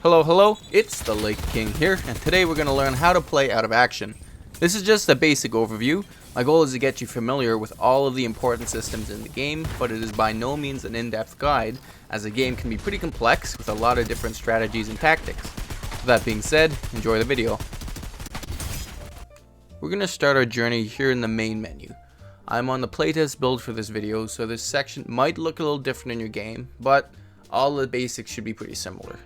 Hello, it's the Lake King here, and today we're going to learn how to play out of action. This is just a basic overview. My goal is to get you familiar with all of the important systems in the game, but it is by no means an in-depth guide, as the game can be pretty complex with a lot of different strategies and tactics. With that being said, enjoy the video. We're going to start our journey here in the main menu. I'm on the playtest build for this video, so this section might look a little different in your game, but all the basics should be pretty similar.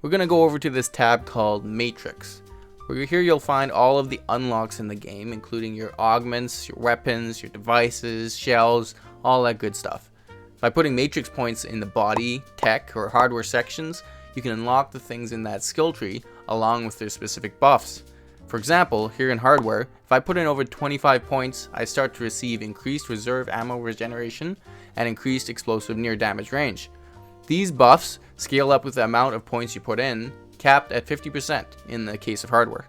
We're going to go over to this tab called Matrix. Here you'll find all of the unlocks in the game, including your augments, your weapons, your devices, shells, all that good stuff. By putting matrix points in the body, tech, or hardware sections, you can unlock the things in that skill tree along with their specific buffs. For example, here in hardware, if I put in over 25 points, I start to receive increased reserve ammo regeneration and increased explosive near damage range. These buffs scale up with the amount of points you put in, capped at 50% in the case of hardware.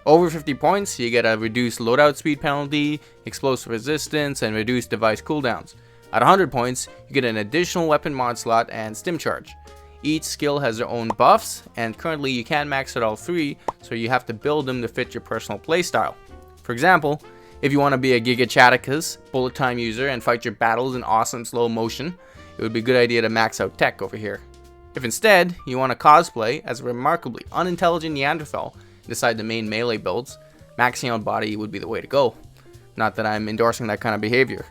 Over 50 points, you get a reduced loadout speed penalty, explosive resistance, and reduced device cooldowns. At 100 points, you get an additional weapon mod slot and stim charge. Each skill has their own buffs, and currently you can't max out all three, so you have to build them to fit your personal playstyle. For example, if you want to be a Giga Chaticus, bullet time user, and fight your battles in awesome slow motion, it would be a good idea to max out tech over here. If instead, you want to cosplay as a remarkably unintelligent Neanderthal and decide the main melee builds, maxing out body would be the way to go. Not that I'm endorsing that kind of behavior.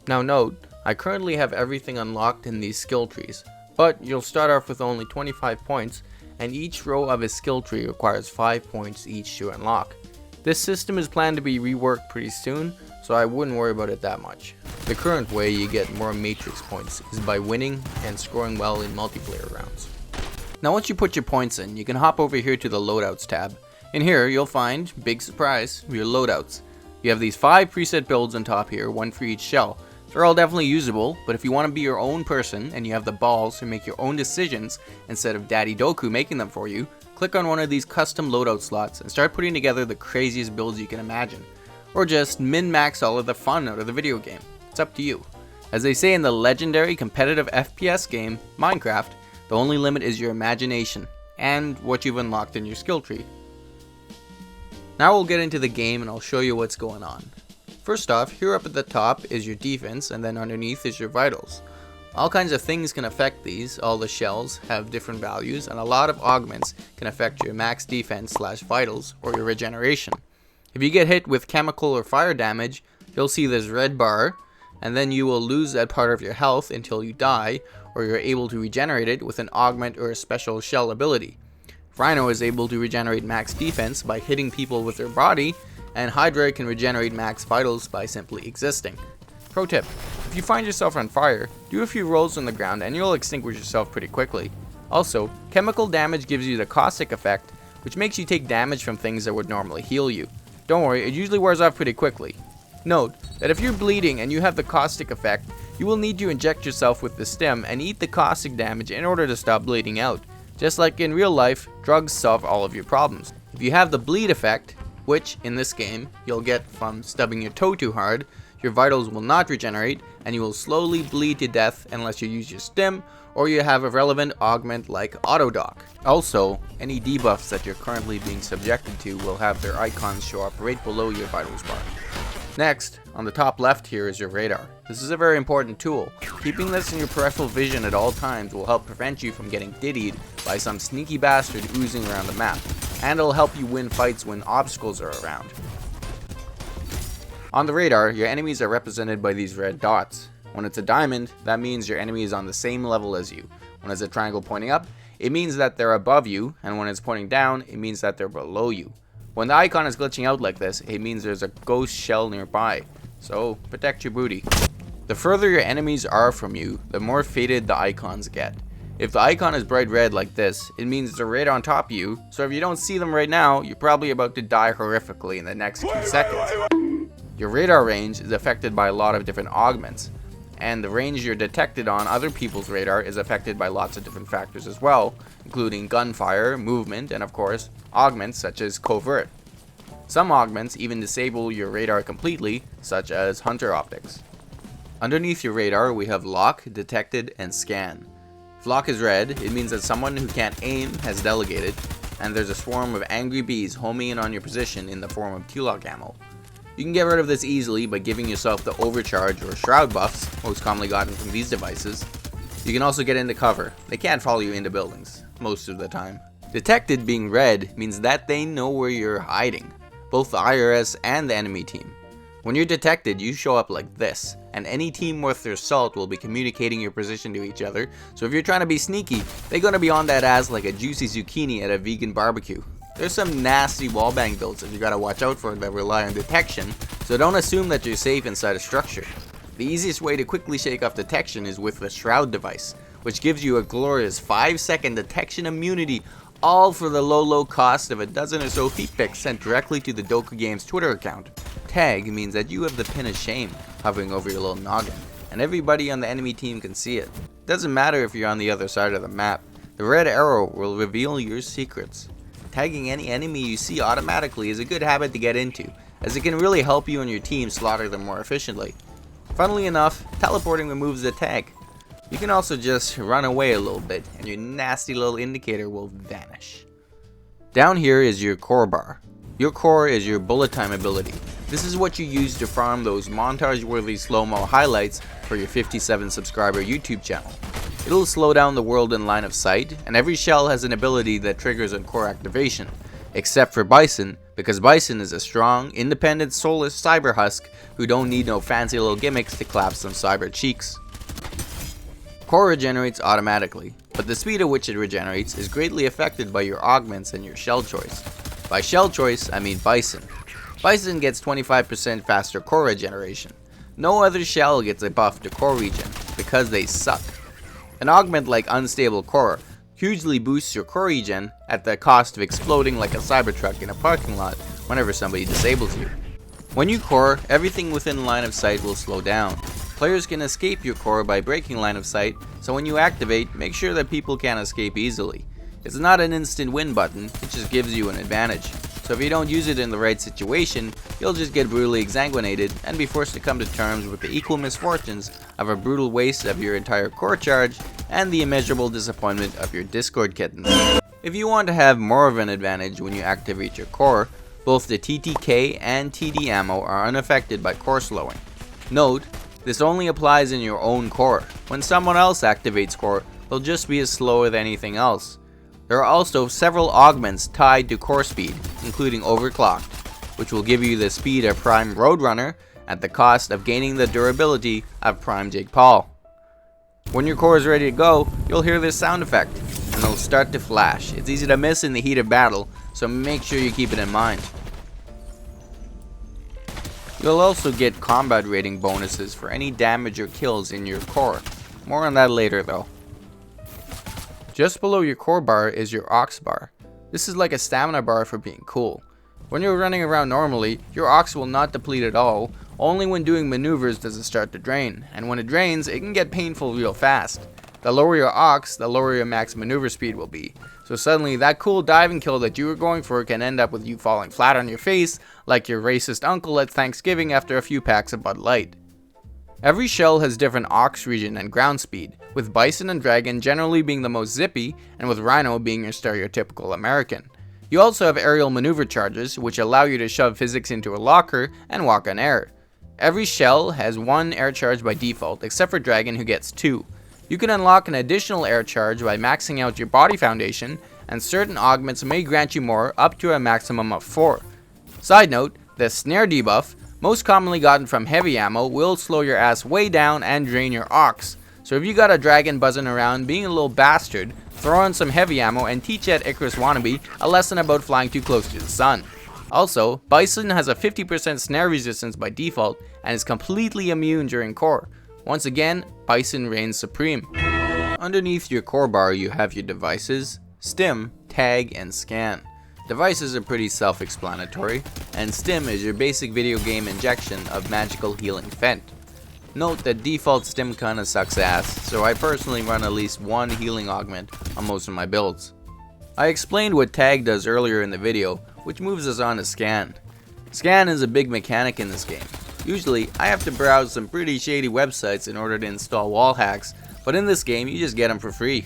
Now note, I currently have everything unlocked in these skill trees, but you'll start off with only 25 points, and each row of a skill tree requires 5 points each to unlock. This system is planned to be reworked pretty soon, so I wouldn't worry about it that much. The current way you get more matrix points is by winning and scoring well in multiplayer rounds. Now once you put your points in, you can hop over here to the Loadouts tab. In here you'll find, big surprise, your loadouts. You have these 5 preset builds on top here, one for each shell. They're all definitely usable, but if you want to be your own person and you have the balls to make your own decisions instead of Daddy Doku making them for you, click on one of these custom loadout slots and start putting together the craziest builds you can imagine. Or just min-max all of the fun out of the video game. It's up to you. As they say in the legendary competitive FPS game, Minecraft, the only limit is your imagination and what you've unlocked in your skill tree. Now we'll get into the game and I'll show you what's going on. First off, here up at the top is your defense, and then underneath is your vitals. All kinds of things can affect these. All the shells have different values, and a lot of augments can affect your max defense / vitals or your regeneration. If you get hit with chemical or fire damage, you'll see this red bar, and then you will lose that part of your health until you die, or you're able to regenerate it with an augment or a special shell ability. Rhino is able to regenerate max defense by hitting people with their body, and Hydra can regenerate max vitals by simply existing. Pro tip, if you find yourself on fire, do a few rolls on the ground and you'll extinguish yourself pretty quickly. Also, chemical damage gives you the caustic effect, which makes you take damage from things that would normally heal you. Don't worry, it usually wears off pretty quickly. Note that if you're bleeding and you have the caustic effect, you will need to inject yourself with the stim and eat the caustic damage in order to stop bleeding out. Just like in real life, drugs solve all of your problems. If you have the bleed effect, which in this game you'll get from stubbing your toe too hard, your vitals will not regenerate and you will slowly bleed to death unless you use your stim or you have a relevant augment like Autodoc. Also, any debuffs that you're currently being subjected to will have their icons show up right below your vitals bar. Next, on the top left here is your radar. This is a very important tool. Keeping this in your peripheral vision at all times will help prevent you from getting diddied by some sneaky bastard oozing around the map, and it'll help you win fights when obstacles are around. On the radar, your enemies are represented by these red dots. When it's a diamond, that means your enemy is on the same level as you. When it's a triangle pointing up, it means that they're above you, and when it's pointing down, it means that they're below you. When the icon is glitching out like this, it means there's a ghost shell nearby, so protect your booty. The further your enemies are from you, the more faded the icons get. If the icon is bright red like this, it means they're right on top of you, so if you don't see them right now, you're probably about to die horrifically in the next few seconds. Your radar range is affected by a lot of different augments, and the range you're detected on other people's radar is affected by lots of different factors as well, including gunfire, movement, and of course, augments such as covert. Some augments even disable your radar completely, such as hunter optics. Underneath your radar, we have lock, detected, and scan. Flock is red, it means that someone who can't aim has delegated, and there's a swarm of angry bees homing in on your position in the form of T-Lock ammo. You can get rid of this easily by giving yourself the overcharge or shroud buffs, most commonly gotten from these devices. You can also get into cover. They can't follow you into buildings, most of the time. Detected being red means that they know where you're hiding, both the IRS and the enemy team. When you're detected, you show up like this, and any team worth their salt will be communicating your position to each other, so if you're trying to be sneaky, they're gonna be on that ass like a juicy zucchini at a vegan barbecue. There's some nasty wallbang builds that you gotta watch out for that rely on detection, so don't assume that you're safe inside a structure. The easiest way to quickly shake off detection is with the Shroud device, which gives you a glorious 5-second detection immunity, all for the low cost of a dozen or so feet pics sent directly to the Doku Games Twitter account. Tag means that you have the pin of shame hovering over your little noggin, and everybody on the enemy team can see it. Doesn't matter if you're on the other side of the map, the red arrow will reveal your secrets. Tagging any enemy you see automatically is a good habit to get into, as it can really help you and your team slaughter them more efficiently. Funnily enough, teleporting removes the tag. You can also just run away a little bit, and your nasty little indicator will vanish. Down here is your core bar. Your core is your bullet time ability. This is what you use to farm those montage-worthy slow-mo highlights for your 57 subscriber YouTube channel. It'll slow down the world in line of sight, and every shell has an ability that triggers on core activation, except for Bison, because Bison is a strong, independent, soulless cyber husk who don't need no fancy little gimmicks to clap some cyber cheeks. Core regenerates automatically, but the speed at which it regenerates is greatly affected by your augments and your shell choice. By shell choice, I mean Bison. Bison gets 25% faster core regeneration. No other shell gets a buff to core regen, because they suck. An augment like Unstable Core hugely boosts your core regen at the cost of exploding like a Cybertruck in a parking lot whenever somebody disables you. When you core, everything within line of sight will slow down. Players can escape your core by breaking line of sight, so when you activate, make sure that people can't escape easily. It's not an instant win button, it just gives you an advantage. So if you don't use it in the right situation, you'll just get brutally exsanguinated and be forced to come to terms with the equal misfortunes of a brutal waste of your entire core charge and the immeasurable disappointment of your Discord kittens. If you want to have more of an advantage when you activate your core, both the TTK and TD ammo are unaffected by core slowing. Note, this only applies in your own core. When someone else activates core, they'll just be as slow as anything else. There are also several augments tied to core speed, including Overclocked, which will give you the speed of Prime Roadrunner at the cost of gaining the durability of Prime Jake Paul. When your core is ready to go, you'll hear this sound effect, and it'll start to flash. It's easy to miss in the heat of battle, so make sure you keep it in mind. You'll also get combat rating bonuses for any damage or kills in your core. More on that later though. Just below your core bar is your aux bar. This is like a stamina bar for being cool. When you're running around normally, your aux will not deplete at all. Only when doing maneuvers does it start to drain, and when it drains, it can get painful real fast. The lower your aux, the lower your max maneuver speed will be. So suddenly that cool diving kill that you were going for can end up with you falling flat on your face like your racist uncle at Thanksgiving after a few packs of Bud Light. Every shell has different aux regen and ground speed, with Bison and Dragon generally being the most zippy, and with Rhino being your stereotypical American. You also have aerial maneuver charges, which allow you to shove physics into a locker and walk on air. Every shell has one air charge by default, except for Dragon who gets 2. You can unlock an additional air charge by maxing out your body foundation, and certain augments may grant you more up to a maximum of 4. Side note, the snare debuff, most commonly gotten from heavy ammo, will slow your ass way down and drain your aux. So if you got a Dragon buzzing around being a little bastard, throw on some heavy ammo and teach that Icarus wannabe a lesson about flying too close to the sun. Also, Bison has a 50% snare resistance by default and is completely immune during core. Once again, Bison reigns supreme. Underneath your core bar you have your devices, Stim, Tag, and Scan. Devices are pretty self-explanatory, and Stim is your basic video game injection of magical healing fent. Note that default Stim kinda sucks ass, so I personally run at least one healing augment on most of my builds. I explained what Tag does earlier in the video, which moves us on to Scan. Scan is a big mechanic in this game. Usually, I have to browse some pretty shady websites in order to install wall hacks, but in this game you just get them for free.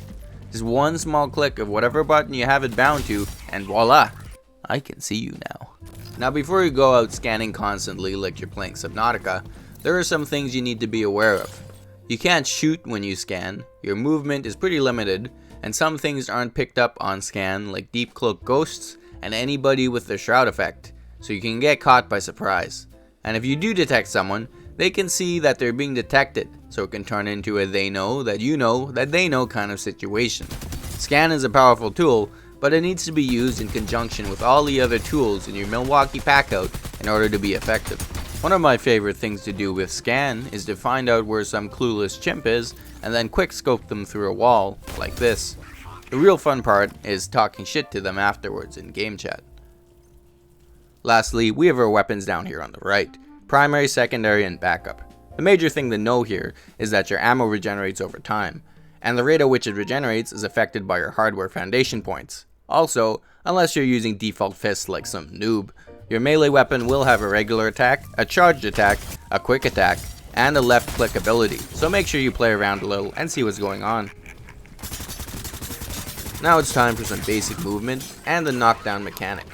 Just one small click of whatever button you have it bound to, and voila, I can see you now. Now before you go out scanning constantly like you're playing Subnautica, there are some things you need to be aware of. You can't shoot when you scan, your movement is pretty limited, and some things aren't picked up on scan like deep cloak ghosts and anybody with the shroud effect, so you can get caught by surprise. And if you do detect someone, they can see that they're being detected, so it can turn into a they know that you know that they know kind of situation. Scan is a powerful tool, but it needs to be used in conjunction with all the other tools in your Milwaukee Packout in order to be effective. One of my favorite things to do with scan is to find out where some clueless chimp is and then quick scope them through a wall, like this. The real fun part is talking shit to them afterwards in game chat. Lastly, we have our weapons down here on the right. Primary, secondary, and backup. The major thing to know here is that your ammo regenerates over time, and the rate at which it regenerates is affected by your hardware foundation points. Also, unless you're using default fists like some noob, your melee weapon will have a regular attack, a charged attack, a quick attack, and a left click ability, so make sure you play around a little and see what's going on. Now it's time for some basic movement and the knockdown mechanic.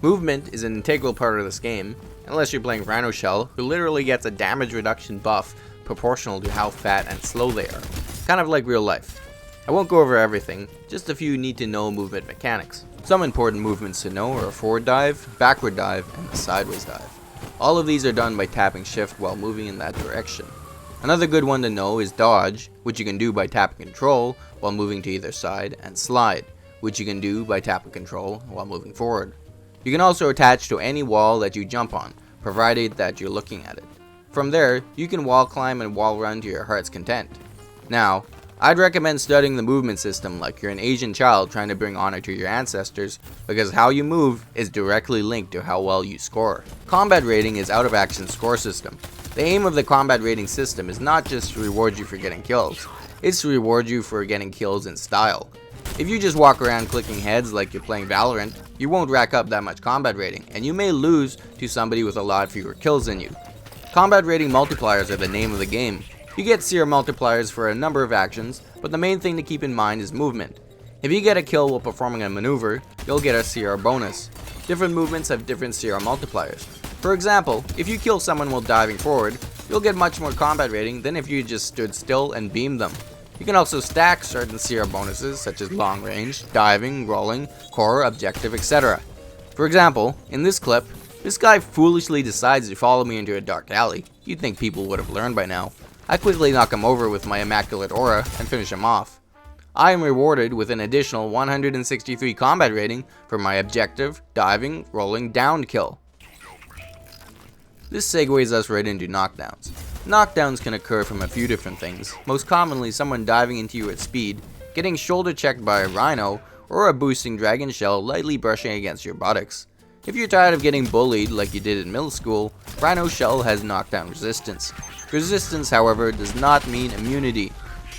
Movement is an integral part of this game, unless you're playing Rhino Shell, who literally gets a damage reduction buff proportional to how fat and slow they are, kind of like real life. I won't go over everything, just a few need to know movement mechanics. Some important movements to know are a forward dive, backward dive, and a sideways dive. All of these are done by tapping shift while moving in that direction. Another good one to know is dodge, which you can do by tapping control while moving to either side, and slide, which you can do by tapping control while moving forward. You can also attach to any wall that you jump on, provided that you're looking at it. From there, you can wall climb and wall run to your heart's content. Now, I'd recommend studying the movement system like you're an Asian child trying to bring honor to your ancestors, because how you move is directly linked to how well you score. Combat rating is out of action score system. The aim of the combat rating system is not just to reward you for getting kills, it's to reward you for getting kills in style. If you just walk around clicking heads like you're playing Valorant, you won't rack up that much combat rating, and you may lose to somebody with a lot fewer kills than you. Combat rating multipliers are the name of the game. You get CR multipliers for a number of actions, but the main thing to keep in mind is movement. If you get a kill while performing a maneuver, you'll get a CR bonus. Different movements have different CR multipliers. For example, if you kill someone while diving forward, you'll get much more combat rating than if you just stood still and beamed them. You can also stack certain CR bonuses such as long range, diving, rolling, core, objective, etc. For example, in this clip, this guy foolishly decides to follow me into a dark alley. You'd think people would have learned by now. I quickly knock him over with my immaculate aura and finish him off. I am rewarded with an additional 163 combat rating for my objective, diving, rolling, downed kill. This segues us right into knockdowns. Knockdowns can occur from a few different things, most commonly someone diving into you at speed, getting shoulder checked by a rhino, or a boosting dragon shell lightly brushing against your buttocks. If you're tired of getting bullied like you did in middle school, Rhino Shell has knockdown resistance. Resistance, however, does not mean immunity.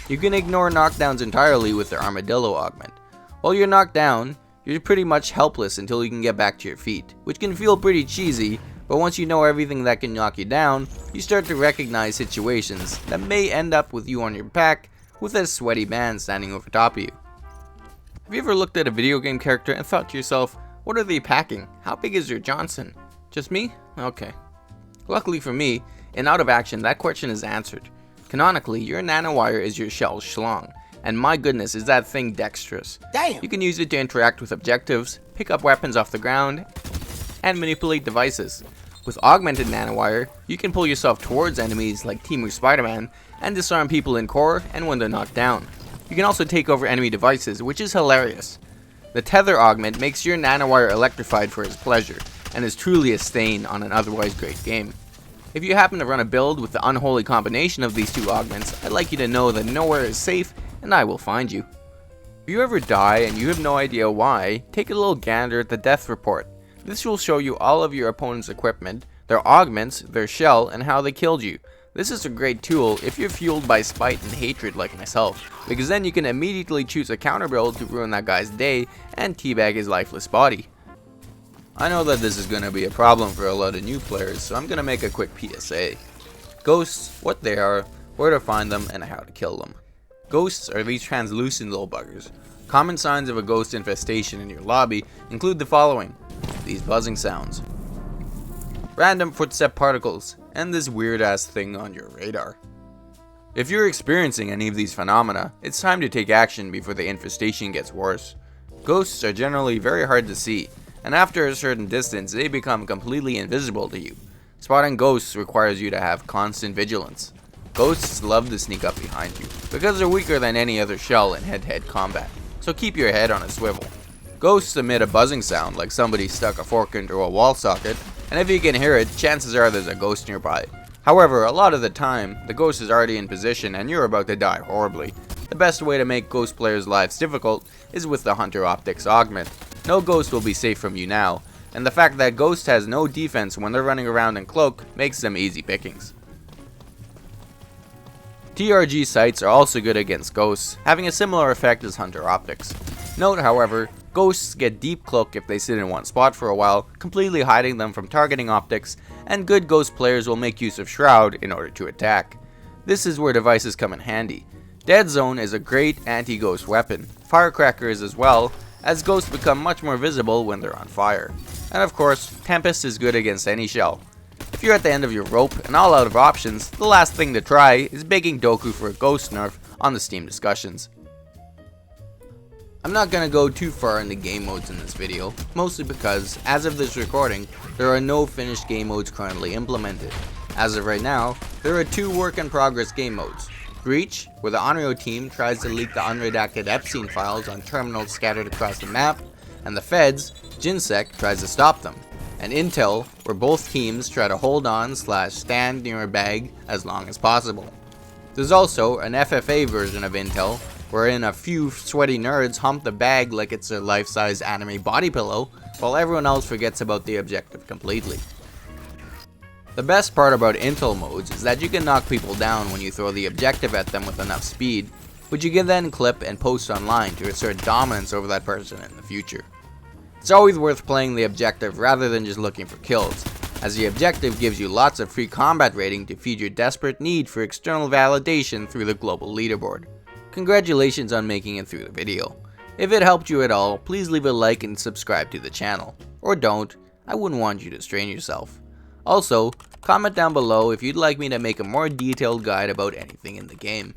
You can ignore knockdowns entirely with their Armadillo augment. While you're knocked down, you're pretty much helpless until you can get back to your feet, which can feel pretty cheesy, but once you know everything that can knock you down, you start to recognize situations that may end up with you on your back with a sweaty man standing over top of you. Have you ever looked at a video game character and thought to yourself, what are they packing? How big is your Johnson? Just me? Okay. Luckily for me, in Out of Action, that question is answered. Canonically, your Nanowire is your shell schlong, and my goodness is that thing dexterous. Damn! You can use it to interact with objectives, pick up weapons off the ground, and manipulate devices. With Augmented Nanowire, you can pull yourself towards enemies like Teamu Spider-Man and disarm people in core and when they're knocked down. You can also take over enemy devices, which is hilarious. The Tether Augment makes your Nanowire electrified for his pleasure, and is truly a stain on an otherwise great game. If you happen to run a build with the unholy combination of these two augments, I'd like you to know that nowhere is safe, and I will find you. If you ever die and you have no idea why, take a little gander at the death report. This will show you all of your opponent's equipment, their augments, their shell, and how they killed you. This is a great tool if you're fueled by spite and hatred like myself, because then you can immediately choose a counter build to ruin that guy's day and teabag his lifeless body. I know that this is going to be a problem for a lot of new players, so I'm going to make a quick PSA. Ghosts, what they are, where to find them, and how to kill them. Ghosts are these translucent little buggers. Common signs of a ghost infestation in your lobby include the following: these buzzing sounds, random footstep particles, and this weird ass thing on your radar. If you're experiencing any of these phenomena, it's time to take action before the infestation gets worse. Ghosts are generally very hard to see, and after a certain distance they become completely invisible to you. Spotting ghosts requires you to have constant vigilance. Ghosts love to sneak up behind you, because they're weaker than any other shell in head-to-head combat, so keep your head on a swivel. Ghosts emit a buzzing sound like somebody stuck a fork into a wall socket, and if you can hear it, chances are there's a ghost nearby. However, a lot of the time, the ghost is already in position and you're about to die horribly. The best way to make ghost players' lives difficult is with the Hunter Optics Augment. No ghost will be safe from you now, and the fact that Ghost has no defense when they're running around in cloak makes them easy pickings. TRG sights are also good against ghosts, having a similar effect as Hunter Optics. Note, however, ghosts get deep cloak if they sit in one spot for a while, completely hiding them from targeting optics, and good ghost players will make use of Shroud in order to attack. This is where devices come in handy. Dead Zone is a great anti-ghost weapon, Firecracker is as well, as ghosts become much more visible when they're on fire. And of course, Tempest is good against any shell. If you're at the end of your rope and all out of options, the last thing to try is begging Doku for a ghost nerf on the Steam discussions. I'm not going to go too far into game modes in this video, mostly because, as of this recording, there are no finished game modes currently implemented. As of right now, there are 2 work-in-progress game modes. Breach, where the Onryo team tries to leak the unredacted Epstein files on terminals scattered across the map, and the Feds, Jinsec, tries to stop them. And Intel, where both teams try to hold on / stand near a bag as long as possible. There's also an FFA version of Intel, wherein a few sweaty nerds hump the bag like it's a life-size anime body pillow, while everyone else forgets about the objective completely. The best part about Intel modes is that you can knock people down when you throw the objective at them with enough speed, which you can then clip and post online to assert dominance over that person in the future. It's always worth playing the objective rather than just looking for kills, as the objective gives you lots of free combat rating to feed your desperate need for external validation through the global leaderboard. Congratulations on making it through the video. If it helped you at all, please leave a like and subscribe to the channel. Or don't, I wouldn't want you to strain yourself. Also, comment down below if you'd like me to make a more detailed guide about anything in the game.